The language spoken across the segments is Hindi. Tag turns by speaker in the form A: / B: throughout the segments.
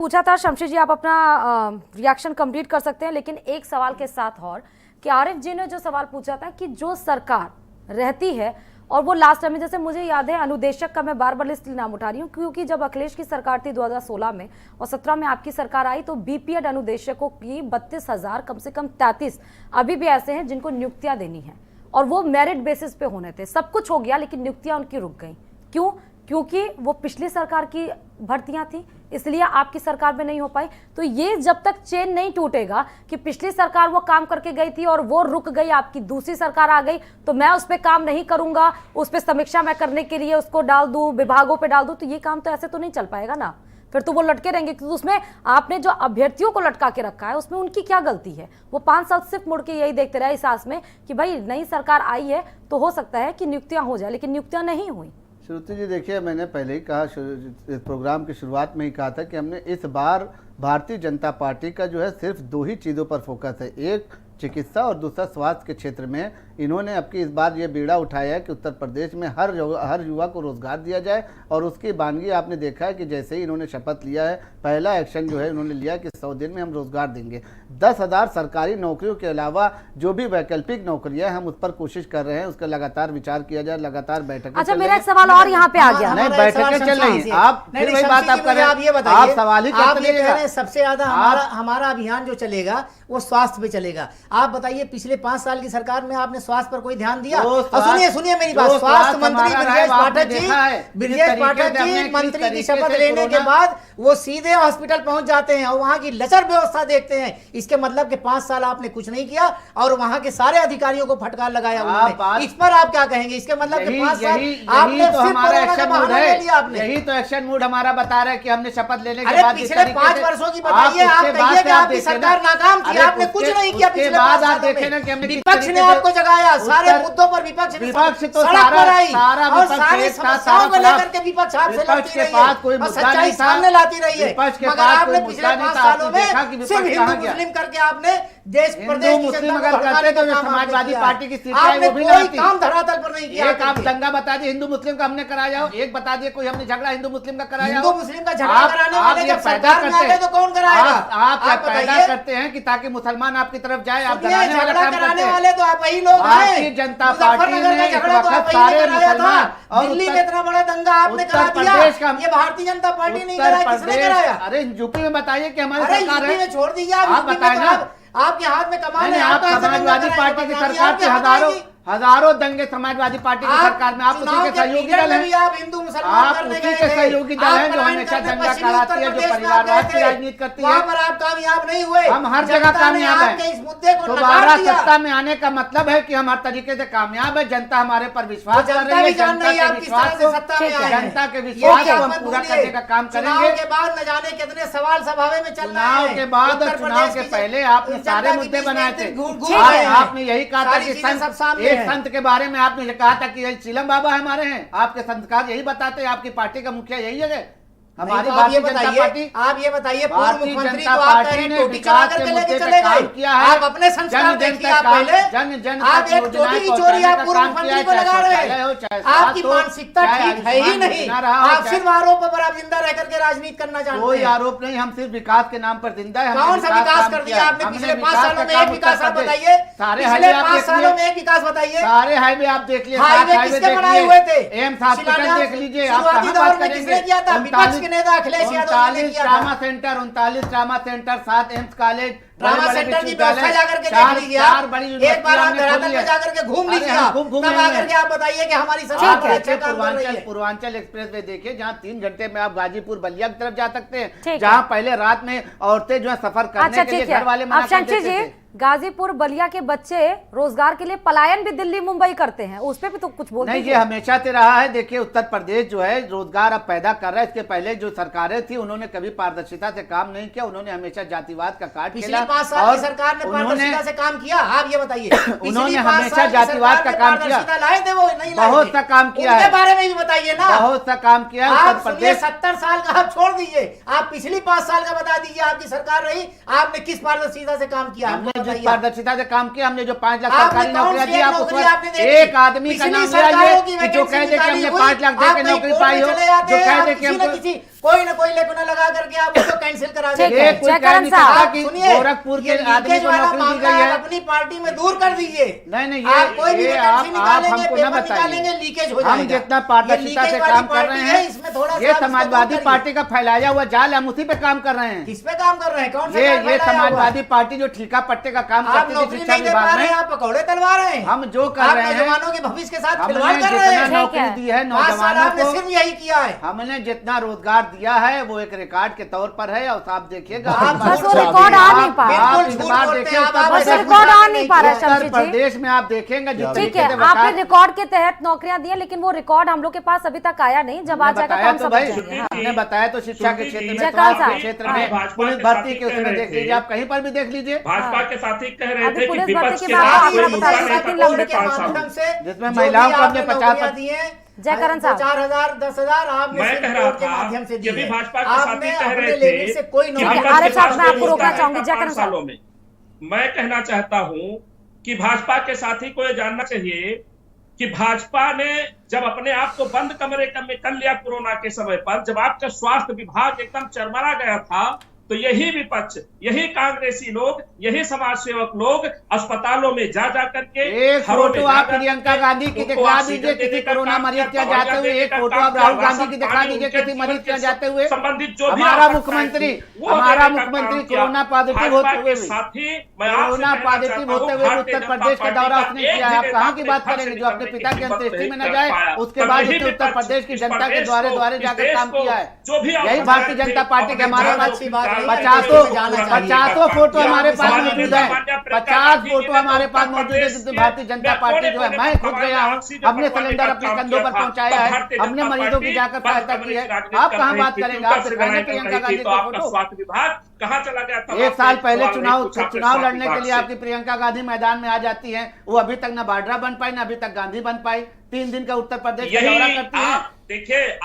A: पूछा था शमशेर जी, आप अपना रिएक्शन कंप्लीट कर सकते हैं, लेकिन एक सवाल के साथ और कि आरिफ जी ने जो सवाल पूछा था कि जो सरकार रहती है और वो लास्ट टाइम में, जैसे मुझे याद है अनुदेशक का मैं बार बार लिस्ट नाम उठा रही हूँ क्योंकि जब अखिलेश की सरकार थी 2016 में और 17 में आपकी सरकार आई तो बीपीएड अनुदेशकों की 32,000 कम से कम 33 अभी भी ऐसे हैं जिनको नियुक्तियां देनी है और वो मेरिट बेसिस पे होने थे। सब कुछ हो गया लेकिन नियुक्तियां उनकी रुक गई। क्यों? क्योंकि वो पिछली सरकार की भर्तियां थी, इसलिए आपकी सरकार में नहीं हो पाई। तो ये जब तक चेन नहीं टूटेगा कि पिछली सरकार वो काम करके गई थी और वो रुक गई, आपकी दूसरी सरकार आ गई तो मैं उस पर काम नहीं करूंगा, उस पर समीक्षा मैं करने के लिए उसको डाल दूं, विभागों पे डाल दूं, तो ये काम तो ऐसे तो नहीं चल पाएगा ना। फिर तो वो लटके रहेंगे क्योंकि उसमें आपने जो अभ्यर्थियों को लटका के रखा है उसमें उनकी क्या गलती है। वो 5 साल सिर्फ मुड़ के यही देखते रहे इस आस में कि भाई नई सरकार आई है तो हो सकता है कि नियुक्तियां हो जाए, लेकिन नियुक्तियां नहीं हुई।
B: श्रुति जी देखिए, मैंने पहले ही कहा, प्रोग्राम की शुरुआत में ही कहा था कि हमने इस बार भारतीय जनता पार्टी का जो है सिर्फ 2 ही चीज़ों पर फोकस है, एक चिकित्सा और दूसरा स्वास्थ्य के क्षेत्र में। इन्होंने आपकी इस बार ये बीड़ा उठाया है कि उत्तर प्रदेश में हर युवा को रोजगार दिया जाए और उसकी बानगी आपने देखा है कि जैसे ही इन्होंने शपथ लिया है पहला एक्शन जो है इन्होंने लिया कि 100 दिन में हम रोजगार देंगे। 10,000 सरकारी नौकरियों के अलावा जो भी वैकल्पिक नौकरियां हम उस पर कोशिश कर रहे हैं, उसका लगातार विचार किया जाए, लगातार बैठकें।
A: अच्छा, मेरा एक सवाल और यहाँ पे आ गया।
B: नहीं, बैठकें चल रही है, आप फिर वही बात आप कर रहे हैं, आप सवाल ही करते रहिएगा।
C: सबसे ज्यादा हमारा अभियान जो चलेगा वो स्वास्थ्य पे चलेगा। आप बताइए पिछले 5 साल की सरकार में आपने स्वास्थ्य पर कोई ध्यान दिया? सुनिए मेरी बात। स्वास्थ्य मंत्री ब्रजेश पाठक जी मंत्री की शपथ लेने के बाद वो सीधे हॉस्पिटल पहुंच जाते हैं और वहां की लचर व्यवस्था देखते हैं। इसके मतलब कि 5 साल आपने कुछ नहीं किया और वहां के सारे अधिकारियों को फटकार लगाया उन्होंने। इस पर आप क्या कहेंगे? इसके मतलब कि 5 साल आपने
B: तो हमारा एक्शन मूड है, यही तो एक्शन मूड हमारा बता रहा है कि हमने शपथ लेने के बाद
C: पिछले 5 वर्षों की बताइए। आप कहिए कि आपकी सरकार नाकाम थी, आपने कुछ नहीं किया पिछले 5 साल में। विपक्ष ने आपको जगाया, सारे मुद्दों पर विपक्ष
B: तो सारा
C: और सारे समस्याओं को लेकर के विपक्ष आपसे लड़ती रही है और सच्चाई सामने लाती रही है। मगर आपने पिछले 5 सालों में सिर्फ हिंदू मुस्लिम करके आपने देश प्रदेश की
B: मुस्लिम अगर करते तो समाजवादी पार्टी की स्थिति
C: आपने कोई काम धरातल पर नहीं किया।
B: एक आप दंगा बता दिए हिंदू मुस्लिम का हमने कराया, एक बता दिए कोई हमने झगड़ा हिंदू मुस्लिम का कराया।
C: हिंदू मुस्लिम का झगड़ा कराने वाले जब सरकार में आ गए तो कौन कराएगा?
B: आप पैदा करते हैं कि ताकि मुसलमान आपकी तरफ जाए, आप
C: झगड़ा कराने वाले तो आप वही लोग हैं।
B: भारतीय जनता पार्टी ने सारे मुसलमान और
C: दिल्ली में इतना बड़ा दंगा आपने करा दिया, ये भारतीय जनता पार्टी नहीं कराया, किसने कराया?
B: अरे यूपी में बताइए कि हमारी सरकार है।
C: यूपी में छोड़ दीजिए, आप
B: बताए ना,
C: आपके हाथ में कमान है।
B: आप समाजवादी पार्टी की सरकार के हजारों दंगे समाजवादी पार्टी की सरकार में आप उसी के सहयोगी दल हैं।
C: आप हिंदू मुसलमान
B: आप उसी के सहयोगी दल हैं जो हमेशा दंगा कराती है, जो परिवारवाद की राजनीति करती है।
C: वहां पर आप कामयाब नहीं हुए,
B: हम हर जगह कामयाब हैं।
C: इस मुद्दे को
B: दोबारा सत्ता में आने का मतलब है कि हम हर तरीके से कामयाब है। जनता हमारे पर विश्वास कर रही है, जनता के विश्वास को पूरा करने का काम करेंगे।
C: के बाद न जाने कितने सवाल सभावे में चल रहे हैं।
B: चुनाव के बाद और चुनाव के पहले आपने सारे मुद्दे बनाए थे। आपने यही कहा था कि एक संत के बारे में आपने कहा था कि चिलम बाबा हमारे हैं, आपके संस्कार यही बताते हैं, आपकी पार्टी का मुखिया यही है। हमारी भारतीय जनता पार्टी,
C: आप ये बताइए,
B: पूर्व मुख्यमंत्री को आप टोटी चढ़ा करके लेके चले गए।
C: आप अपने संस्कार देखिए, आप पहले आप एक टोटी की चोरी आप पूर्व मुख्यमंत्री को लगा रहे हैं। आपकी मानसिकता ठीक है ही नहीं। आप सिर्फ आरोपों पर आप जिंदा रह करके राजनीति करना चाहते हैं।
B: कोई आरोप नहीं, हम सिर्फ विकास के नाम पर जिंदा है।
C: कौन सा विकास कर दिया आपने पिछले 5 सालों में? एक विकास आप बताइए, पिछले 5 सालों में एक विकास बताइए।
B: सारे हाईवे आप देख लीजिए,
C: हाईवे किसके बनाए हुए थे?
B: एम्स हॉस्पिटल देख लीजिए,
C: शुरुआती दौर में किसने किया था? विपक्ष के नेता अखिलेश यादव ने किया था।
B: 39 trauma centre, 7 AIIMS college,
C: trauma centre की व्यवस्था जाकर के देख लीजिए। एक बार आप धरातल पे जाकर के घूम लीजिए, तब आकर के आप बताइए कि हमारी सरकार अच्छा काम कर रही है।
B: पूर्वांचल एक्सप्रेस वे देखिए, जहाँ 3 घंटे में आप गाजीपुर बलिया की तरफ जा सकते हैं, जहाँ पहले रात में औरतें जो है सफर करने के लिए घर वाले मना कर देते थे।
A: गाजीपुर बलिया के बच्चे रोजगार के लिए पलायन भी दिल्ली मुंबई करते हैं, उस पे भी तो कुछ बोलते
B: नहीं। ये हमेशा से रहा है। देखिए उत्तर प्रदेश जो है रोजगार अब पैदा कर रहा है। इसके पहले जो सरकारें थी उन्होंने कभी पारदर्शिता से काम नहीं किया, उन्होंने हमेशा जातिवाद का कार्ड खेला।
C: 5 साल की सरकार ने पारदर्शिता से काम किया? आप ये बताइए,
B: उन्होंने हमेशा जातिवाद का काम किया।
C: लाए थे वो नहीं?
B: बहुत सा काम किया है,
C: उनके बारे में भी बताइए ना।
B: बहुत सा काम किया है उत्तर प्रदेश।
C: 70 साल का आप छोड़ दीजिए, आप पिछली 5 साल का बता दीजिए। आपकी सरकार रही, आपने किस पारदर्शिता से काम किया?
B: जिस पारदर्शिता से काम किया, हमने जो 5 लाख सरकारी नौकरियां दी, आप उस पर एक आदमी का नाम लिया जो कह दे कि हमने 5 लाख दे के नौकरी पाई हो, जो कह दे कि हमको
C: कोई ना कोई लेकुना लगा करके आप उसको कैंसिल करा
A: ठीक
C: देंगे।
A: है,
B: कोई कह
A: जयकरण
B: नहीं
A: साहब,
B: सकता कि
C: सुनिए,
B: गोरखपुर के
C: ये
B: आदमी
C: लीकेज
B: को
C: वाला
B: नौकरी दी
C: मामला
B: गई है।
C: आप अपनी पार्टी में दूर कर दीजिए।
B: नहीं,
C: आप कोई भी
B: ये
C: वैकेंसी
B: आप
C: निकालेंगे,
B: हमको ना
C: पेपर
B: बताइए।
C: निकालेंगे, लीकेज हो जाएगा।
B: हम जितना
C: ये
B: पारदर्शिता
C: लीकेज
B: से
C: वाली
B: काम कर
C: पार्टी
B: रहे
C: है,
B: हैं,
C: इसमें थोड़ा
B: ये
C: सा आप
B: समाजवादी
C: इसको
B: पार्टी का फैलाया हुआ जाल हम उसी पे काम कर रहे हैं।
C: किस पे काम कर रहे हैं? कौन सा
B: ये
C: जाल फैलाया हुआ है?
B: समाजवादी पार्टी जो ठिका पट्टे का काम
C: आप
B: करती थी
C: नौकरी
B: शिक्षा
C: नहीं दे पा
B: विभाग
C: रहे हैं,
B: में,
C: आप पकौड़े तलवा रहे हैं।
B: हम जो कर
C: आप
B: रहे हैं,
C: नौजवानों के भविष्य के साथ
B: हमने
C: खिलवाड़ कर रहे
B: जितना
C: हैं।
B: नौकरी दी है
C: 5 साल
B: नौजवानों
C: आपने
B: को,
C: सिर्फ यही किया है।
B: हमने जितना रोजगार दिया है वो एक रिकॉर्ड के तौर पर है, और आप देखिएगा
C: आप
A: बस वो
C: झूठ
A: रिकॉर्ड आ नहीं पा रहा।
C: बिल्कुल
B: आप इस
C: झूठ
B: बार
C: बोलते
B: देखिए
C: हैं,
B: उत्तर
C: आप
A: बस
C: ऐसा
B: प्रदेश
A: रिकॉर्ड आ नहीं पा रहा है
B: उत्तर
A: शमशी जी।
B: प्रदेश में आप देखेंगे जिस
A: ठीक
B: तरीके
A: है,
B: से
A: आपने
B: वकालत-
A: रिकॉर्ड के तहत नौकरियां दी है, लेकिन वो रिकॉर्ड हम लोग के पास अभी तक आया नहीं। जब आ
B: हमने
A: जाएगा तो
B: बताया
A: हम
B: तो
A: समझ
B: भाई,
A: जाएंगे। हाँ।
B: हमने बताया तो शिक्षा के क्षेत्र में,
A: जयकांत
B: स्वास्थ्य
A: साहब,
B: के क्षेत्र
A: हाँ।
B: में,
D: भाजपा
B: पुलिस
D: के
B: भर्ती
D: साथी
B: के
D: कह
B: उसमें
D: रहे
B: देख
D: थे।
B: लीजिए, आप कहीं पर भी देख लीजिए,
D: भाजपा के साथी कह रहे
A: अभी
D: थे कि
A: पुलिस भर्ती
D: विपक्ष
A: की
D: के
A: बात
D: साथ
A: आंकड़ा
D: कोई
A: बता
D: मुद्दा
A: रहे
D: नहीं
A: थे,
D: था
A: लंबे
D: पिछले 5
C: माध्यम
D: सालों
C: से
B: जिसमें
C: जो
B: महिलाओं
C: भी
B: को
C: आपने
B: हमने
C: नौकरियां
B: 50
C: दी हैं,
A: जयकरण साहब।
C: 4,000 10,000 आपने
D: मैं
C: सिर्फ
D: कह रहा
C: वोट के
D: था
C: माध्यम से दी
D: कि अभी
C: है।
D: भाजपा के
C: आपने
D: साथी कह
C: अपने
D: रहे
C: लेवल
D: थे
C: से कोई
D: कि
A: ठीक है,
C: नौकरी
D: विपक्ष
A: आरिफ
D: के
A: साहब,
D: साथ
A: मैं
D: कोई
A: आपको
D: मुद्दा
A: रोकना
D: नहीं
A: चाहूंगी।
D: था
A: जयकरण
D: 5
A: साहब।
D: सालों में। मैं कहना चाहता हूं कि भाजपा के साथी को यह जानना चाहिए कि भाजपा ने जब अपने आप को बंद कमरे में कर लिया कोरोना के समय पर, जब आपका स्वास्थ्य विभाग एकदम चरमरा गया था, तो यही विपक्ष, यही कांग्रेसी लोग, यही समाज सेवक लोग अस्पतालों में जा करके
B: एक फोटो आप प्रियंका गांधी की दिखा दीजिए किसी कोरोना मरीज के जाते हुए, एक फोटो आप राहुल गांधी की दिखा दीजिए किसी मरीज के जाते हुए।
D: संबंधित जो भी
B: हमारा
D: आवश्यकताएं
B: मुख्यमंत्री
D: थी, वो
B: हमारा
D: देने का
B: मुख्यमंत्री
D: काम किया।
B: कोरोना पॉजिटिव
D: भाजपा
B: होते हुए
D: के
B: भी,
D: साथी मैं आपसे
B: कोरोना
D: कहना
B: पॉजिटिव
D: चाहता
B: होते
D: हूं,
B: हुए
D: भारतीय
B: उत्तर
D: जनता
B: प्रदेश का
D: पार्टी
B: दौरा
D: का
B: उसने
D: एक
B: किया है। आप
D: भी
B: कहाँ
D: नेता
B: की
D: अपने
B: बात
D: घर से
B: करेंगे जो अपने
D: निकलने
B: पिता
D: की
B: की
D: हिम्मत
B: अंत्येष्टि में
D: नहीं
B: न
D: कर
B: जाए,
D: पाया।
B: उसके
D: तब
B: बाद
D: यही
B: उसने उत्तर
D: विपक्ष
B: प्रदेश की
D: इस
B: जनता के
D: प्रदेश
B: द्वारे
D: को,
B: द्वारे
D: इस
B: जाकर
D: देश
B: काम
D: को
B: किया है।
D: जो भी
B: यही
D: आवश्यकताएं
B: भारतीय
D: थी,
B: जनता पार्टी के
D: अपने
B: हमारे
D: घरों
B: पास
D: की
C: बात नहीं है,
D: कार्रवाई
C: इसमें जाना चाहिए।
B: 50 फोटो हमारे पास
D: समाज
B: मौजूद है,
D: मान्य प्रियंका
B: 50
D: गांधी
B: फोटो
D: जी ने
B: हमारे
D: तो
B: पास
D: उत्तर
B: मौजूद है,
D: प्रदेश
B: जिसमें
D: के
B: भारतीय जनता पार्टी जो है, मैं खुद गया हूँ, हमने सिलेंडर अपने कंधों पर पहुंचाया है, हमने मरीजों की जाकर सहायता की है। आप कहाँ बात करेंगे? आप दिखाएंगे प्रियंका गांधी
D: तो
B: का
D: आपका
B: फोटो।
D: स्वास्थ्य विभाग कहाँ चला गया था?
B: एक साल पहले
D: आपने
B: चुनाव
D: पूछा अपने
B: चुनाव
D: स्वास्थ्य
B: लड़ने के
D: विभाग
B: लिए
D: से।
B: आपकी प्रियंका गांधी मैदान में आ जाती हैं, वो अभी तक न बाड्रा बन पाई, न अभी तक गांधी बन पाई। 3 दिन का उत्तर प्रदेश का दौरा
D: यही
B: करती है।
D: आप देखिए,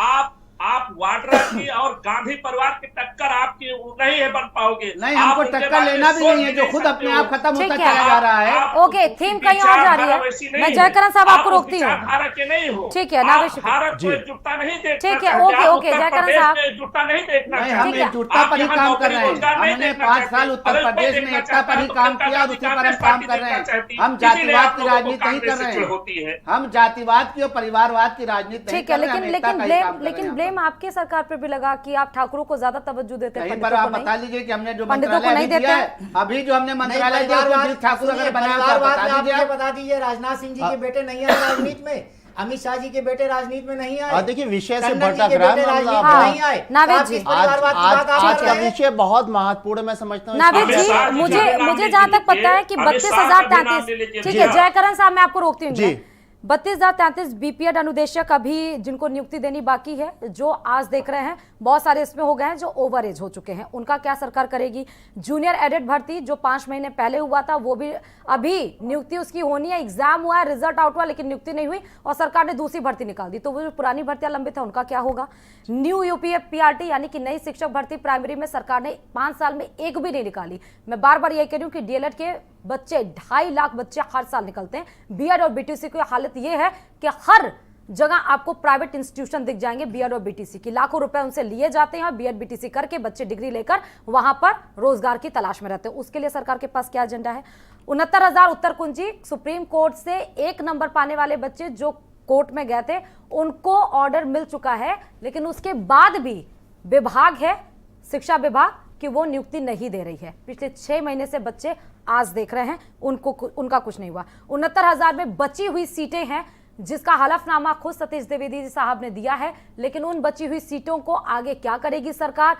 D: आप वाड्रा की और गांधी परिवार की टक्कर आपकी नहीं है बन पाओगे।
B: नहीं,
D: आप
B: हमको
D: उनके
B: टक्कर
D: बारे में
B: लेना भी
D: सोच
B: नहीं है, जो खुद
D: सकते
B: अपने
D: हो।
B: आप खत्म
A: ठीक
B: होता
A: है।
B: चला जा रहा है।
A: ओके, थीम कहीं और जा रही है। मैं जयकरण साहब आपको रोकती हूँ। ठीक है, नागेश जी।
D: भारत को एकजुटता नहीं देखना
A: ठीक है,
D: चाहते,
A: ओके,
D: आप
A: ओके,
D: उत्तर
A: जयकरण
D: प्रदेश
A: साहब।
D: में एकजुटता नहीं देखना
B: नहीं,
D: चाहते।
B: हम
A: ठीक है।
B: एकजुटता पर ही
D: आप
B: काम
D: यहाँ
B: कर रहे हैं।
D: रोजगार नहीं
B: हमने
D: देखना
B: 5 साल
D: चाहते।
B: उत्तर
D: अगर कोई
B: प्रदेश में
D: देखना
B: एकता पर ही
D: चाहता
B: काम
D: तो
B: किया और उसी पर हम काम कर रहे हैं। हम जातिवाद की राजनीति नहीं कर रहे हैं, हम जातिवाद की और परिवारवाद की राजनीति नहीं
A: ठीक है,
B: कर रहे हैं, हम
A: लेकिन
B: एकता का ही काम कर रहे हैं
A: लेकिन
B: यहाँ
A: ब्लेम आपके सरकार पे भी लगा कि आप ठाकुरों को ज्यादा तवज्जो देते हैं,
B: कहीं पर
A: पंडितों
B: आप
A: को
B: बता
A: नहीं।
B: लीजिए कि हमने जो
A: पंडितों को
B: मंत्रालय
A: नहीं
B: अभी दिया
A: देते
B: है, अभी जो हमने मंत्रालय दिया उसको
C: परिवारवाद-
B: वीर ठाकुर अगर
C: सुनिए,
B: बनाया तो आप
C: परिवारवाद
B: बता
C: में आप
B: दीजिए।
C: मुझे बता दीजिए, राजनाथ सिंह जी के बेटे नहीं आए राजनीति में, अमित शाह जी के बेटे राजनीति में नहीं आए।
E: देखिए विषय से
C: टंडन जी
E: भटक
C: के
E: रहा है
C: बेटे
E: मामला।
C: राजनीति में नहीं आए।
A: नावेद
C: आप
A: जी।
C: किस परिवारवाद की बात आप
E: आज
C: कर
E: का
C: रहे हैं?
E: विषय बहुत महत्वपूर्ण मैं समझता हूँ।
A: नावेद
D: अमित शाह
A: जी,
D: जी
A: मुझे
D: के नाम
A: मुझे
D: ले
A: जहां तक
D: लीजिए।
A: पता है कि
D: अमित शाह का भी नाम
A: 32,033,
D: ले लीजिए।
A: ठीक
D: जी
A: है
D: हाँ।
A: जयकरण साहब, मैं आपको रोकती हूँ।
E: जी।
A: 32,033 बीपीएड अनुदेशक अभी जिनको नियुक्ति देनी बाकी है, जो आज देख रहे हैं बहुत सारे इसमें हो गए हैं जो ओवर एज हो चुके हैं, उनका क्या सरकार करेगी? जूनियर एडेड भर्ती जो 5 महीने पहले हुआ था, वो भी अभी नियुक्ति उसकी होनी है, एग्जाम हुआ है, रिजल्ट आउट हुआ, लेकिन नियुक्ति नहीं हुई और सरकार ने दूसरी भर्ती निकाल दी। तो वो जो पुरानी भर्तियां लंबित है उनका क्या होगा? न्यू यूपीएसपीआरटी यानी कि नई शिक्षक भर्ती प्राइमरी में सरकार ने 5 साल में एक भी नहीं निकाली। मैं बार बार ये कह रही हूँ कि डीएलएड के बच्चे 2.5 लाख बच्चे हर साल निकलते हैं। बीएड और बीटीसी की हालत ये है कि हर जगह आपको प्राइवेट इंस्टीट्यूशन दिख जाएंगे बीएड और बीटीसी की, लाखों रुपए उनसे लिए जाते हैं और बीएड बीटीसी करके बच्चे डिग्री लेकर वहां पर रोजगार की तलाश में रहते हैं। उसके लिए सरकार के पास क्या एजेंडा है? 69,000 उत्तर कुंजी सुप्रीम कोर्ट से 1 नंबर पाने वाले बच्चे जो कोर्ट में गए थे उनको ऑर्डर मिल चुका है, लेकिन उसके बाद भी विभाग है, शिक्षा विभाग, कि वो नियुक्ति नहीं दे रही है। पिछले 6 महीने से बच्चे आज देख रहे हैं, उनका कुछ नहीं हुआ। 69,000 में बची हुई सीटें हैं जिसका हलफनामा खुद सतीश द्विवेदी साहब ने दिया है, लेकिन उन बची हुई सीटों को आगे क्या करेगी सरकार?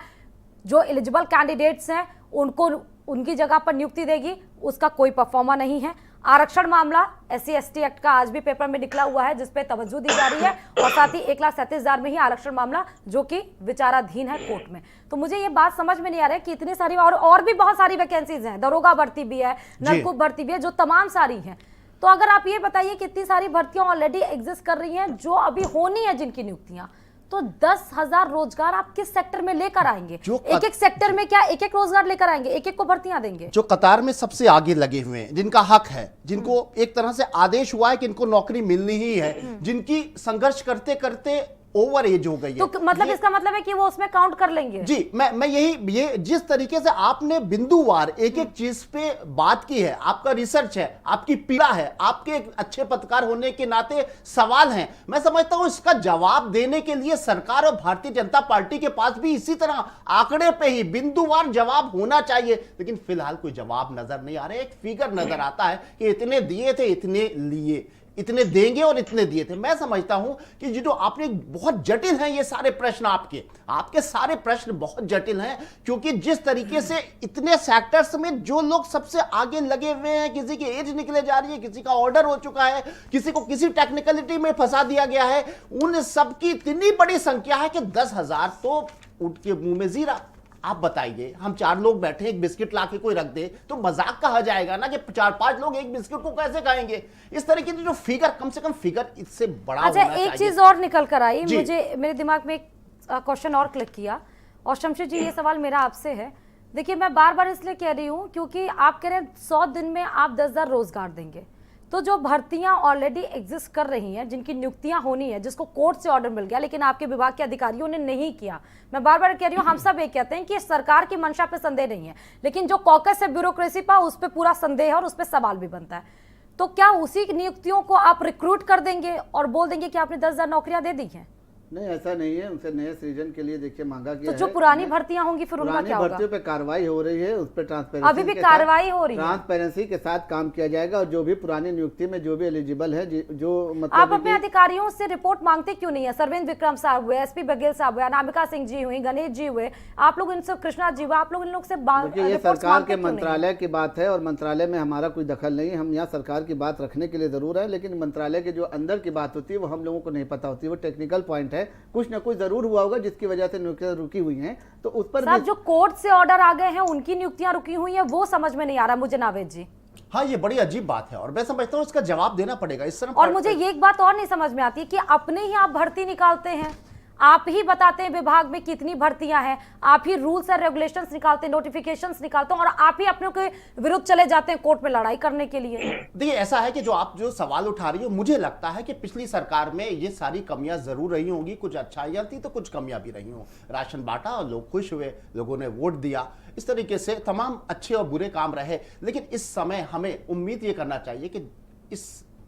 A: जो एलिजिबल कैंडिडेट्स हैं उनको उनकी जगह पर नियुक्ति देगी, उसका कोई परफॉर्मा नहीं है। आरक्षण मामला SC/ST एक्ट का आज भी पेपर में निकला हुआ है जिस पे तवज्जो दी जा रही है, और साथ ही 1,37,000 में ही आरक्षण मामला जो कि विचाराधीन है कोर्ट में। तो मुझे ये बात समझ में नहीं आ रहा है कि इतनी सारी और भी बहुत सारी वैकेंसीज हैं, दरोगा भर्ती भी है, नलकूप भर्ती भी है, जो तमाम सारी हैं। तो अगर आप ये बताइए कि इतनी सारी भर्तियां ऑलरेडी एग्जिस्ट कर रही हैं जो अभी होनी है जिनकी नियुक्तियां, तो 10,000 रोजगार आप किस सेक्टर में लेकर आएंगे? एक सेक्टर में क्या एक रोजगार लेकर आएंगे, एक को भर्तियां देंगे?
E: जो कतार में सबसे आगे लगे हुए हैं, जिनका हक है, जिनको एक तरह से आदेश हुआ है कि इनको नौकरी मिलनी ही है, जिनकी संघर्ष करते करते ओवर एज हो गई है।
A: तो मतलब इसका मतलब है कि वो उसमें काउंट कर लेंगे।
E: जी, मैं यही, ये जिस तरीके से आपने बिंदुवार एक एक चीज पे बात की है, आपका रिसर्च है, आपकी पीड़ा है, आपके एक अच्छे पत्रकार होने के नाते सवाल हैं, मैं समझता हूं इसका जवाब देने के लिए सरकार और भारतीय जनता पार्टी के पास भी इसी तरह आंकड़े पे ही बिंदुवार जवाब होना चाहिए। लेकिन फिलहाल कोई जवाब नजर नहीं आ रहा है। एक फिगर नजर आता है कि इतने दिए थे, इतने लिए, इतने देंगे और इतने दिए थे। मैं समझता हूं कि जो आपने, बहुत जटिल हैं ये सारे प्रश्न, आपके सारे प्रश्न बहुत जटिल हैं, क्योंकि जिस तरीके से इतने सेक्टर्स में जो लोग सबसे आगे लगे हुए हैं, किसी की एज निकले जा रही है, किसी का ऑर्डर हो चुका है, किसी को किसी टेक्निकलिटी में फंसा दिया गया है, उन सबकी इतनी बड़ी संख्या है कि 10,000 तो उठ के मुंह में जीरा। आप बताइए, हम 4 लोग बैठे, एक बिस्किट लाके कोई रख दे तो मजाक कहा जाएगा ना कि 4-5 लोग एक बिस्किट को कैसे खाएंगे। इस तरह की जो फिगर, कम से कम फिगर इससे बड़ा
A: अच्छा,
E: होना
A: एक
E: चाहिए।
A: चीज और निकल कर आई,
E: जी।
A: मुझे मेरे दिमाग में एक क्वेश्चन और क्लिक किया, और शमशेर जी ये सवाल मेरा आपसे है। देखिए, मैं बार बार इसलिए कह रही हूँ क्योंकि आप कह रहे हैं 100 दिन में आप 10,000 रोजगार देंगे, तो जो भर्तियां ऑलरेडी एग्जिस्ट कर रही हैं, जिनकी नियुक्तियां होनी है, जिसको कोर्ट से ऑर्डर मिल गया लेकिन आपके विभाग के अधिकारियों ने नहीं किया, मैं बार बार कह रही हूं, हम सब ये कहते हैं कि सरकार की मंशा पे संदेह नहीं है, लेकिन जो कॉकस है ब्यूरोक्रेसी पर, उस पर पूरा संदेह है और उस पर सवाल भी बनता है। तो क्या उसी नियुक्तियों को आप रिक्रूट कर देंगे और बोल देंगे कि आपने 10,000 नौकरियां दे दी हैं?
B: नहीं, ऐसा नहीं है। उनसे नए सृजन के लिए देखिए मांगा गया
A: तो
B: है।
A: जो पुरानी भर्तियां होंगी फिर उनका क्या होगा?
B: भर्तियों पे कार्रवाई हो रही है, उस पर ट्रांसपेरेंसी,
A: अभी भी कार्रवाई हो रही है,
B: ट्रांसपेरेंसी के साथ काम किया जाएगा, और जो भी पुरानी नियुक्ति में जो भी एलिजिबल है, जो मतलब
A: आप अपने अधिकारियों से रिपोर्ट मांगते क्यों नहीं है? सरविंद विक्रम साहब हुए, एसपी बघेल साहब हुए, अनामिका सिंह जी हुई, गणेश जी हुए, आप लोग इनसे, कृष्णा जी हुए, आप लोग इन लोग से
B: ये सरकार के मंत्रालय की बात है और मंत्रालय में हमारा कोई दखल नहीं है। हम यहाँ सरकार की बात रखने के लिए जरूर है, लेकिन मंत्रालय के जो अंदर की बात होती है वो हम लोगों को नहीं पता होती, वो टेक्निकल पॉइंट है, कुछ न कुछ जरूर हुआ होगा जिसकी वजह से नियुक्तियां रुकी हुई हैं। तो उस पर
A: साहब, जो कोर्ट से ऑर्डर आ गए हैं उनकी नियुक्तियां रुकी हुई हैं, वो समझ में नहीं आ रहा मुझे, नावेद जी।
E: हाँ, ये बड़ी अजीब बात है और मैं समझता हूँ इसका जवाब देना पड़ेगा इस तरह।
A: और मुझे ये एक बात और नहीं समझ में आती है कि अपने ही आप भर्ती निकालते हैं, आप ही बताते हैं विभाग में कितनी भर्तियां हैं, आप ही रूल्स एंड रेगुलेशंस निकालते हैं, नोटिफिकेशंस निकालते हैं, और आप ही अपने के विरुद्ध चले जाते हैं कोर्ट में लड़ाई करने के लिए।
E: देखिए, ऐसा है कि जो आप जो सवाल उठा रही हो, मुझे लगता है कि पिछली सरकार में ये सारी कमियां जरूर रही होंगी, कुछ अच्छाइयां थी तो कुछ कमियां भी रही हों। राशन बांटा और लोग खुश हुए, लोगों ने वोट दिया, इस तरीके से तमाम अच्छे और बुरे काम रहे। लेकिन इस समय हमें उम्मीद ये करना चाहिए कि इस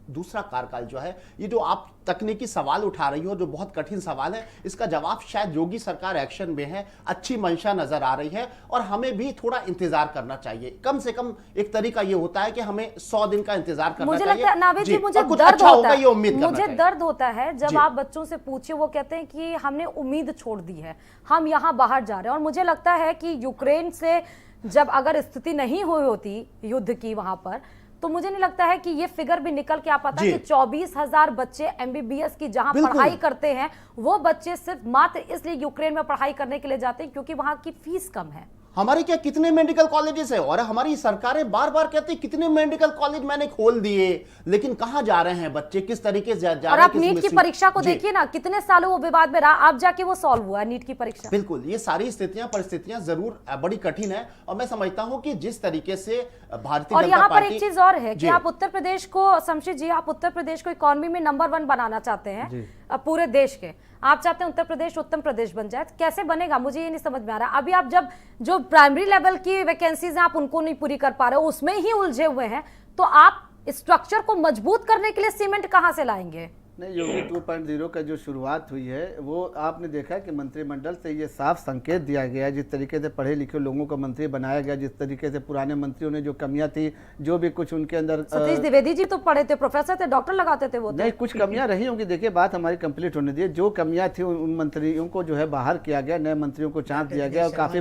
E: दूसरा कार्यकाल जो है, ये जो आप तकनीकी सवाल उठा रही हो, जो बहुत कठिन सवाल है, इसका जवाब शायद योगी सरकार एक्शन में है, अच्छी मंशा नजर आ रही है, और हमें भी थोड़ा इंतजार करना चाहिए। कम से कम एक तरीका ये होता है कि हमें 100 दिन का इंतजार करना चाहिए।
A: मुझे लगता है नावेद जी, मुझे
E: कुछ
A: दर्द
E: अच्छा
A: होता
E: होगा
A: है,
E: ये उम्मीद करना
A: मुझे
E: चाहिए।
A: दर्द होता है जब आप बच्चों से पूछिए, वो कहते हैं कि हमने उम्मीद छोड़ दी है, हम यहाँ बाहर जा रहे हैं। और मुझे लगता है कि यूक्रेन से जब अगर स्थिति नहीं हुई होती युद्ध की वहां पर, तो मुझे नहीं लगता है कि ये फिगर भी निकल के आ पाता कि 24,000 बच्चे एमबीबीएस की जहां पढ़ाई करते हैं, वो बच्चे सिर्फ मात्र इसलिए यूक्रेन में पढ़ाई करने के लिए जाते हैं क्योंकि वहां की फीस कम है।
E: हमारे क्या कितने मेडिकल कॉलेजेस है, और हमारी सरकारें बार बार कहती है कितने मेडिकल कॉलेज मैंने खोल दिए, लेकिन कहां जा रहे हैं बच्चे, किस तरीके से जा रहे हैं।
A: और आप नीट की परीक्षा को देखिए ना, कितने सालों वो विवाद में रहा, अब जाके वो सॉल्व हुआ है नीट की परीक्षा।
E: बिल्कुल, ये सारी स्थितियां, परिस्थितियां जरूर बड़ी कठिन है, और मैं समझता हूं कि जिस तरीके से भारतीय
A: और
E: जनता
A: यहाँ पर
E: पार्टी,
A: एक चीज और है कि आप उत्तर प्रदेश को, शमशेर जी, आप उत्तर प्रदेश को इकोनॉमी में नंबर 1 बनाना चाहते हैं पूरे देश के, आप चाहते हैं उत्तर प्रदेश उत्तम प्रदेश बन जाए, कैसे बनेगा मुझे ये नहीं समझ में आ रहा। अभी आप जब जो प्राइमरी लेवल की वैकेंसीज हैं आप उनको नहीं पूरी कर पा रहे हो, उसमें ही उलझे हुए हैं, तो आप स्ट्रक्चर को मजबूत करने के लिए सीमेंट कहां से लाएंगे?
B: नहीं, योगी 2.0 का जो शुरुआत हुई है वो आपने देखा है कि मंत्रिमंडल से ये साफ संकेत दिया गया है, जिस तरीके से पढ़े लिखे लोगों को मंत्री बनाया गया, जिस तरीके से पुराने मंत्रियों ने जो कमियां थी, जो भी कुछ उनके अंदर,
A: सतीश द्विवेदी जी तो पढ़े थे, प्रोफेसर थे, डॉक्टर लगाते थे वो तो।
B: नहीं, कुछ कमियां रही होंगी। देखिए, बात हमारी कंप्लीट होने दी। जो कमियां थी उन मंत्रियों को जो है बाहर किया गया, नए मंत्रियों को चांस दिया गया, और काफी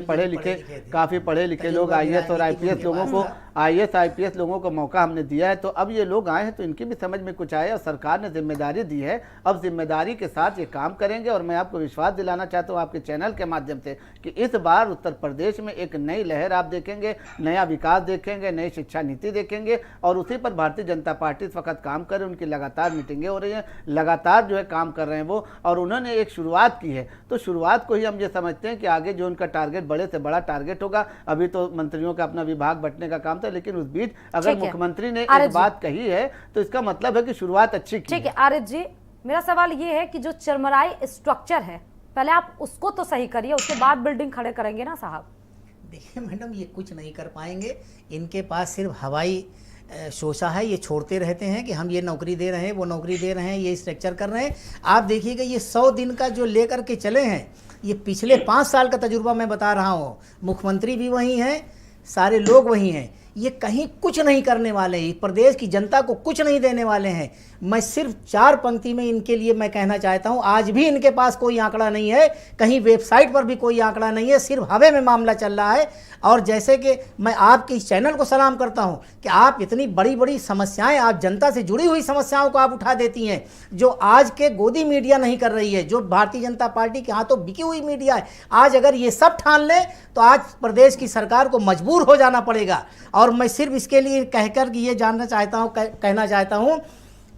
B: पढ़े लिखे लोग, IAS और IPS लोगों को, IAS IPS लोगों को मौका हमने दिया है। तो अब ये लोग आए हैं तो इनकी भी समझ में कुछ आया, और सरकार ने जिम्मेदारी दी है, अब जिम्मेदारी के साथ ये काम करेंगे। और मैं आपको विश्वास दिलाना चाहता हूँ आपके चैनल के माध्यम से कि इस बार उत्तर प्रदेश में एक नई लहर आप देखेंगे, नया विकास देखेंगे, नई शिक्षा नीति देखेंगे, और उसी पर भारतीय जनता पार्टी इस वक्त काम कर रही है। उनकी लगातार मीटिंगें हो रही हैं, लगातार जो है काम कर रहे हैं वो, और उन्होंने एक शुरुआत की है, तो शुरुआत को ही हम ये समझते हैं कि आगे जो उनका टारगेट बड़े से बड़ा टारगेट होगा। अभी तो मंत्रियों का अपना विभाग बंटने का काम था, लेकिन उस बीच अगर मुख्यमंत्री ने एक बात कही है तो इसका मतलब है कि शुरुआत अच्छी की।
A: ठीक है आरिफ जी, मेरा सवाल ये है कि जो चरमराई स्ट्रक्चर है, पहले आप उसको तो सही करिए, उसके बाद बिल्डिंग खड़े करेंगे ना साहब।
C: देखिए मैडम, ये कुछ नहीं कर पाएंगे। इनके पास सिर्फ हवाई शोषा है। ये छोड़ते रहते हैं कि हम ये नौकरी दे रहे हैं, वो नौकरी दे रहे हैं, ये स्ट्रक्चर कर रहे हैं। आप देखिएगा ये 100 दिन का जो लेकर के चले हैं, ये पिछले 5 साल का तजुर्बा मैं बता रहा हूँ। मुख्यमंत्री भी वही हैं, सारे लोग वही हैं। ये कहीं कुछ नहीं करने वाले हैं, प्रदेश की जनता को कुछ नहीं देने वाले हैं। मैं सिर्फ 4 पंक्ति में इनके लिए मैं कहना चाहता हूं, आज भी इनके पास कोई आंकड़ा नहीं है, कहीं वेबसाइट पर भी कोई आंकड़ा नहीं है, सिर्फ हवा में मामला चल रहा है। और जैसे कि मैं आपके इस चैनल को सलाम करता हूं कि आप इतनी बड़ी बड़ी समस्याएं, आप जनता से जुड़ी हुई समस्याओं को आप उठा देती हैं, जो आज के गोदी मीडिया नहीं कर रही है, जो भारतीय जनता पार्टी के हाथों बिकी हुई मीडिया है। आज अगर ये सब ठान लें तो आज प्रदेश की सरकार को मजबूर हो जाना पड़ेगा। और मैं सिर्फ इसके लिए कहकर कि ये जानना चाहता हूँ, कहना चाहता हूँ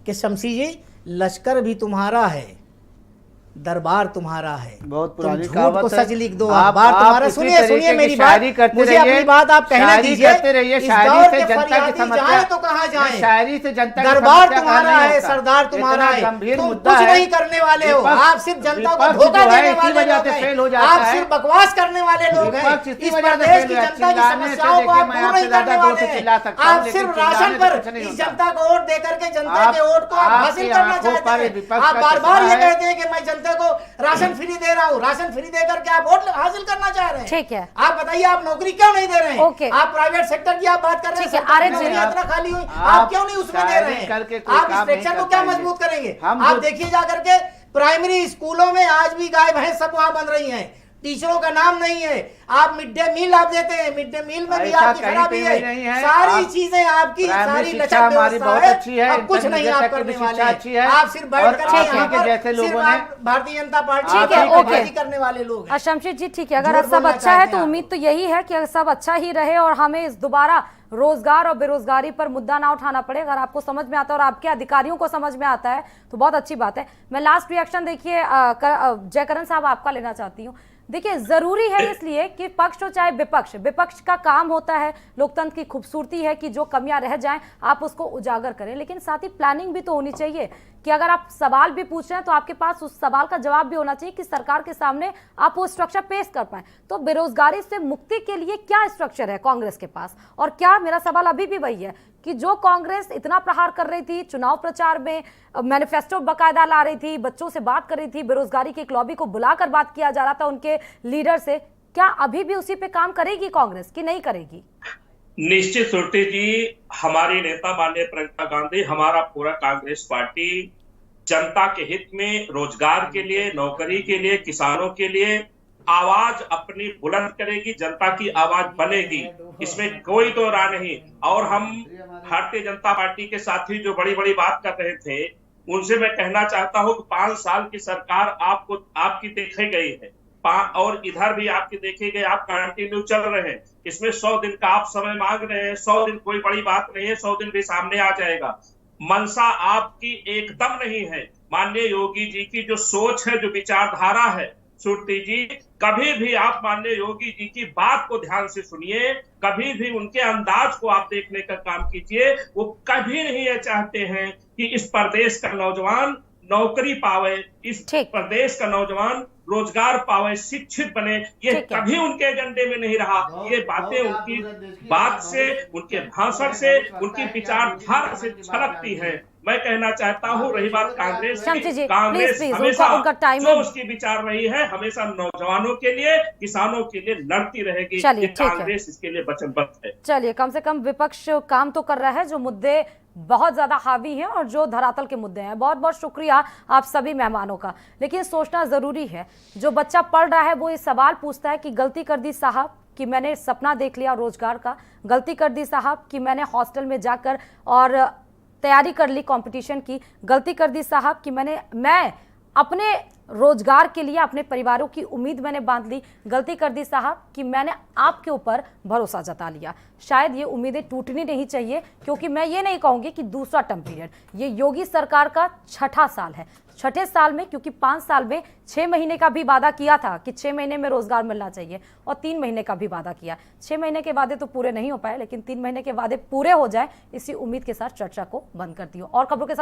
C: कि शमसी जी, लश्कर भी तुम्हारा है, दरबार तुम्हारा है।
B: बहुत पुरानी
C: तुम झूठ
B: कहावत
C: को
B: है।
C: सच लिख दो,
B: आप
C: अखबार तुम्हारा।
B: इसी
C: सुनिए
B: तरीके
C: सुनिए
B: की
C: मेरी
B: शायरी
C: बात,
B: करते
C: मुझे
B: रहिए,
C: अपनी बात आप कहने
B: शायरी
C: दीजिए।
B: करते रहिए,
C: इस
B: शायरी
C: दौर
B: से
C: के
B: जनता की
C: फरियादी
B: समस्या,
C: जाएं तो कहाँ जाएं?
B: शायरी से जनता की
C: दरबार
B: समस्या
C: तुम्हारा
B: हल नहीं
C: है,
B: होता।
C: सरदार तुम्हारा
B: इतना
C: है,
B: गंभीर
C: तुम
B: मुद्दा
C: कुछ
B: है।
C: नहीं करने वाले हो।
B: विपक्ष-
C: आप सिर्फ जनता को
B: विपक्ष
C: धोखा
B: जो है,
C: देने
B: इसी
C: वाले
B: वजह
C: लोग
B: से
C: हैं।
B: फेल हो जाता
C: आप
B: है।
C: सिर्फ बकवास करने वाले लोग हैं।
B: विपक्ष इसी
C: इस
B: वजह से
C: प्रदेश
B: फेल
C: की
B: हुआ।
C: जनता की
B: चिल्लाने से
C: समस्याओं को
B: देखिए,
C: आप
B: मैं
C: दूर
B: आपसे
C: नहीं करने
B: ज्यादा जोर
C: वाले
B: से
C: हैं।
B: चिल्ला सकता हूं,
C: आप
B: लेकिन
C: सिर्फ
B: चिल्लाने
C: राशन
B: से
C: पर
B: कुछ नहीं
C: इस
B: होता।
C: जनता को वोट देकर के जनता के वोट को आप
B: आपकी
C: हासिल करना
B: आंखों
C: चाहते
B: पर
C: हैं।
B: विपक्ष
C: आप
B: का
C: बार बार ये
B: चेहरा है।
C: कहते हैं कि मैं जनता को राशन फ्री दे रहा हूँ, राशन फ्री देकर के आप वोट हासिल करना चाह रहे हैं।
A: ठीक है।
C: आप बताइए, आप नौकरी क्यों नहीं दे रहे हैं?
A: ओके।
C: आप प्राइवेट सेक्टर की आप बात कर रहे हैं,
A: ठीक है,
C: सरकारी
A: आरएच जी,
C: नौकरियां इतना खाली हुई,
B: आप
C: आप क्यों नहीं उसमें दे रहे
B: करके
C: हैं?
B: कोई
C: आप
B: काम
C: स्ट्रक्चर
B: नहीं
C: को
B: कर
C: क्या
B: पाएंगे।
C: मजबूत करेंगे?
B: हम
C: आप
B: जो-
C: देखिए जाकर के प्राइमरी स्कूलों में आज भी गाय भैंस सब वहां बन रही हैं, टीचरों का नाम नहीं है। आप मिड डे मील आप देते हैं, मिड डे मील में भी
B: ऐसा
C: आपकी
B: कहीं
C: खराबी
B: पे
C: है।
B: भी नहीं है।
C: सारी
B: आप-
C: चीजें आपकी,
B: प्राइमरी
C: सारी
B: शिक्षा
C: लचक
B: हमारी
C: व्यवस्था
B: बहुत
C: है।
B: अच्छी है,
C: अब कुछ नहीं आप
B: इंटरमीडिएट तक की
C: करने
B: भी
C: वाले
B: शिक्षा
C: हैं।
B: अच्छी है।
C: आप सिर्फ बैठ
B: और
C: कर
B: आप ही के जैसे
C: सिर्फ
B: लोगों ने-
C: आप भारतीय जनता पार्टी
A: ठीक है,
C: को
A: ओके।
C: राजी करने वाले लोग हैं।
A: शमशेद जी, ठीक है, अगर
C: झूठ
A: सब
C: बोलना
A: अच्छा है
C: चाहते
A: तो
C: हैं
A: उम्मीद
C: आप।
A: तो यही है कि सब अच्छा ही रहे और हमें इस दोबारा रोजगार और बेरोजगारी पर मुद्दा ना उठाना पड़े। अगर आपको समझ में आता है और आपके अधिकारियों को समझ में आता है तो बहुत अच्छी बात है। मैं लास्ट रिएक्शन देखिए जयकरण साहब आपका लेना चाहती हूँ। देखिए, जरूरी है इसलिए कि पक्ष हो चाहे विपक्ष, विपक्ष का काम होता है, लोकतंत्र की खूबसूरती है कि जो कमियां रह जाएं आप उसको उजागर करें, लेकिन साथ ही प्लानिंग भी तो होनी चाहिए कि अगर आप सवाल भी पूछ रहे हैं तो आपके पास उस सवाल का जवाब भी होना चाहिए कि सरकार के सामने आप वो स्ट्रक्चर पेश कर पाएं। तो बेरोजगारी से मुक्ति के लिए क्या स्ट्रक्चर है कांग्रेस के पास? और क्या, मेरा सवाल अभी भी वही है कि जो कांग्रेस इतना प्रहार कर रही थी चुनाव प्रचार में, मैनिफेस्टो बकायदा ला रही थी, बच्चों से बात कर रही थी, बेरोजगारी की एक लॉबी को बुलाकर बात किया जा रहा था उनके लीडर से, क्या अभी भी उसी पे काम करेगी कांग्रेस कि नहीं करेगी?
D: निश्चित श्रुति जी, हमारी नेता माननीय प्रियंका गांधी, हमारा पूरा कांग्रेस पार्टी जनता के हित में, रोजगार के लिए, नौकरी के लिए, किसानों के लिए आवाज अपनी बुलंद करेगी, जनता की आवाज बनेगी, इसमें कोई तो राय नहीं। और हम भारतीय जनता पार्टी के साथी जो बड़ी बड़ी बात कर रहे थे, उनसे मैं कहना चाहता हूं कि 5 साल की सरकार आपकी देखी गई है और इधर भी आपकी देखे गए, आप कंटिन्यू चल रहे हैं। इसमें 100 दिन का आप समय मांग रहे हैं, 100 दिन कोई बड़ी बात नहीं है, 100 दिन भी सामने आ जाएगा। मनसा आपकी एकदम नहीं है। माननीय योगी जी की जो सोच है, जो विचारधारा है, श्रुति जी, कभी भी आप माननीय योगी जी की बात को ध्यान से सुनिए, कभी भी उनके अंदाज को आप देखने का काम कीजिए। वो कभी नहीं ये चाहते हैं कि इस प्रदेश का नौजवान नौकरी पावे, इस प्रदेश का नौजवान रोजगार पावे, शिक्षित बने, ये कभी उनके एजेंडे में नहीं रहा। ये बातें उनकी बात से, उनके भाषण से, उनकी विचारधारा से छलकती है। मैं कहना चाहता हूँ, रही बात कांग्रेस की, कांग्रेस हमेशा जो उसकी विचार रही है, हमेशा नौजवानों के लिए, किसानों के लिए लड़ती रहेगी। ये कांग्रेस इसके लिए वचनबद्ध है।
A: चलिए, कम से कम विपक्ष काम तो कर रहा है, जो मुद्दे बहुत ज्यादा हावी हैं और जो धरातल के मुद्दे हैं। बहुत बहुत शुक्रिया आप सभी मेहमानों का। लेकिन सोचना जरूरी है, जो बच्चा पढ़ रहा है वो ये सवाल पूछता है कि गलती कर दी साहब कि मैंने सपना देख लिया रोजगार का, गलती कर दी साहब कि मैंने हॉस्टल में जाकर और तैयारी कर ली कंपटीशन की, गलती कर दी साहब कि मैं अपने रोजगार के लिए अपने परिवारों की उम्मीद मैंने बांध ली, गलती कर दी साहब कि मैंने आपके ऊपर भरोसा जता लिया। शायद ये उम्मीदें टूटनी नहीं चाहिए, क्योंकि मैं ये नहीं कहूँगी कि दूसरा टर्म पीरियड, ये योगी सरकार का 6ठा साल है। 6ठे साल में, क्योंकि 5 साल में 6 महीने का भी वादा किया था कि 6 महीने में रोजगार मिलना चाहिए और 3 महीने का भी वादा किया। 6 महीने के वादे तो पूरे नहीं हो पाए, लेकिन 3 महीने के वादे पूरे हो जाए, इसी उम्मीद के साथ चर्चा को बंद करती हूँ और खबरों के साथ